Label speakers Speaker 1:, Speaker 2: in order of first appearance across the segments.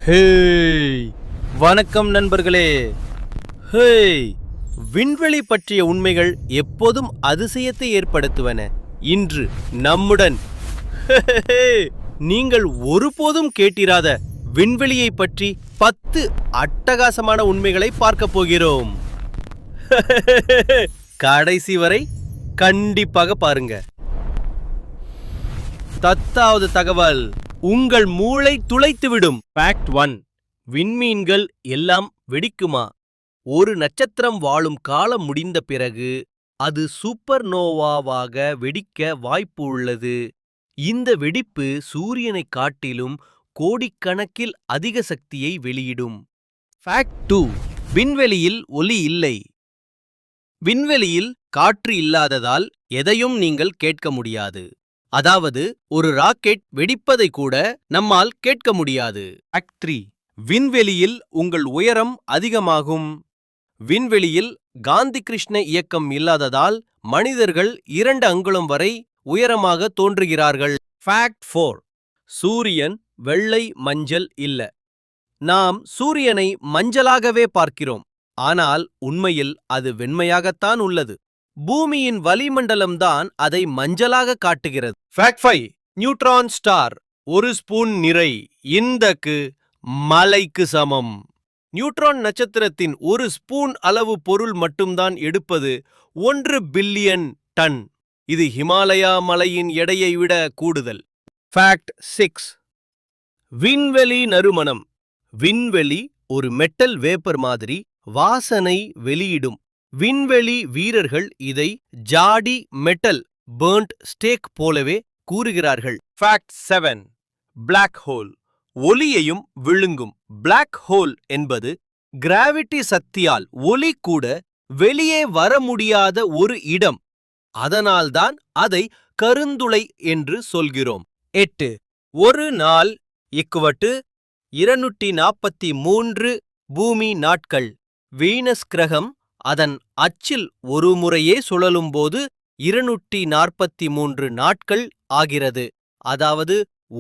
Speaker 1: Hey, வணக்கம் நண்பர்களே. Hey, விண்வெளி பற்றிய உண்மைகள் எப்போதும் அதிசயத்தை ஏற்படுத்துவன. இன்று நம்முடன் நீங்கள் ஒருபோதும் கேட்டிராத விண்வெளியை பற்றி 10 அட்டகாசமான உண்மைகளை பார்க்க போகிறோம். கடைசி வரை கண்டிப்பாக பாருங்க. 10வது தகவல் உங்கள் மூளை துளைத்துவிடும். ஃபேக்ட் 1. விண்மீன்கள் எல்லாம் வெடிக்குமா? ஒரு நட்சத்திரம் வாழும் காலம் முடிந்த பிறகு அது சூப்பர் நோவாவாக வெடிக்க வாய்ப்பு உள்ளது. இந்த வெடிப்பு சூரியனை காட்டிலும் கோடிக்கணக்கில் அதிக சக்தியை வெளியிடும். ஃபேக்ட் 2. விண்வெளியில் ஒலி இல்லை. விண்வெளியில் காற்று இல்லாததால் எதையும் நீங்கள் கேட்க முடியாது. அதாவது ஒரு ராக்கெட் வெடிப்பதை கூட நம்மால் கேட்க முடியாது. ஃபேக்ட் 3. விண்வெளியில் உங்கள் உயரம் அதிகமாகும். விண்வெளியில் காந்தி கிருஷ்ண இயக்கம் இல்லாததால் மனிதர்கள் 2 அங்குலம் வரை உயரமாக தோன்றுகிறார்கள். ஃபேக்ட் 4. சூரியன் வெள்ளை மஞ்சள் இல்ல. நாம் சூரியனை மஞ்சளாகவே பார்க்கிறோம், ஆனால் உண்மையில் அது வெண்மையாகத்தான் உள்ளது. பூமியின் வளிமண்டலம்தான் அதை மஞ்சளாக காட்டுகிறது. ஃபேக்ட் 5. நியூட்ரான் ஸ்டார் ஒரு ஸ்பூன் நிறை இந்தக்கு மலைக்கு சமம். நியூட்ரான் நட்சத்திரத்தின் ஒரு ஸ்பூன் அளவு பொருள் மட்டும்தான் எடுப்பது 1 பில்லியன் டன். இது ஹிமாலயா மலையின் எடையை விட கூடுதல். ஃபேக்ட் 6. விண்வெளி நறுமணம். விண்வெளி ஒரு மெட்டல் வேப்பர் மாதிரி வாசனை வெளியிடும். விண்வெளி வீரர்கள் இதை ஜாடி மெட்டல் பர்ன்ட் ஸ்டேக் போலவே கூறுகிறார்கள். ஃபேக்ட் 7. பிளாக் ஹோல் ஒலியையும் விழுங்கும். பிளாக் ஹோல் என்பது கிராவிட்டி சக்தியால் ஒலி கூட வெளியே வர முடியாத ஒரு இடம். அதனால்தான் அதை கருந்துளை என்று சொல்கிறோம். 8. ஒரு நாள் = 243 பூமி நாட்கள். வீனஸ் கிரகம் அதன் அச்சில் ஒரு முறையே சுழலும்போது 243 நாட்கள் ஆகிறது. அதாவது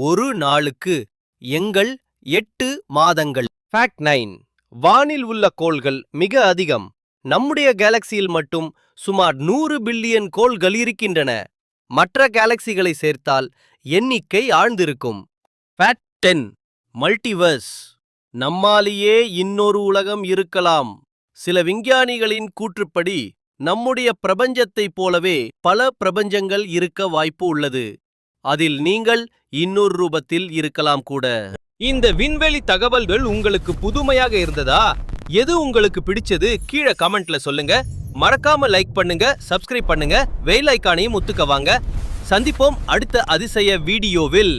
Speaker 1: ஒரு நாளுக்கு எங்கள் 8 மாதங்கள். ஃபேக்ட் 9. வானில் உள்ள கோள்கள் மிக அதிகம். நம்முடைய கேலக்சியில் மட்டும் சுமார் 100 பில்லியன் கோள்கள் இருக்கின்றன. மற்ற கேலக்சிகளை சேர்த்தால் எண்ணிக்கை ஆழ்ந்திருக்கும். ஃபேக்ட் 10. மல்டிவர்ஸ். நம்மாலேயே இன்னொரு உலகம் இருக்கலாம். சில விஞ்ஞானிகளின் கூற்றுப்படி நம்முடைய பிரபஞ்சத்தைப் போலவே பல பிரபஞ்சங்கள் இருக்க வாய்ப்பு உள்ளது. அதில் நீங்கள் இன்னொரு ரூபத்தில் இருக்கலாம் கூட. இந்த விண்வெளி தகவல்கள் உங்களுக்கு புதுமையாக இருந்ததா? எது உங்களுக்கு பிடிச்சது கீழே கமெண்ட்ல சொல்லுங்க. மறக்காம லைக் பண்ணுங்க, சப்ஸ்கிரைப் பண்ணுங்க, பெல் ஐகானையும் முத்துக்க வாங்க. சந்திப்போம் அடுத்த அதிசய வீடியோவில்.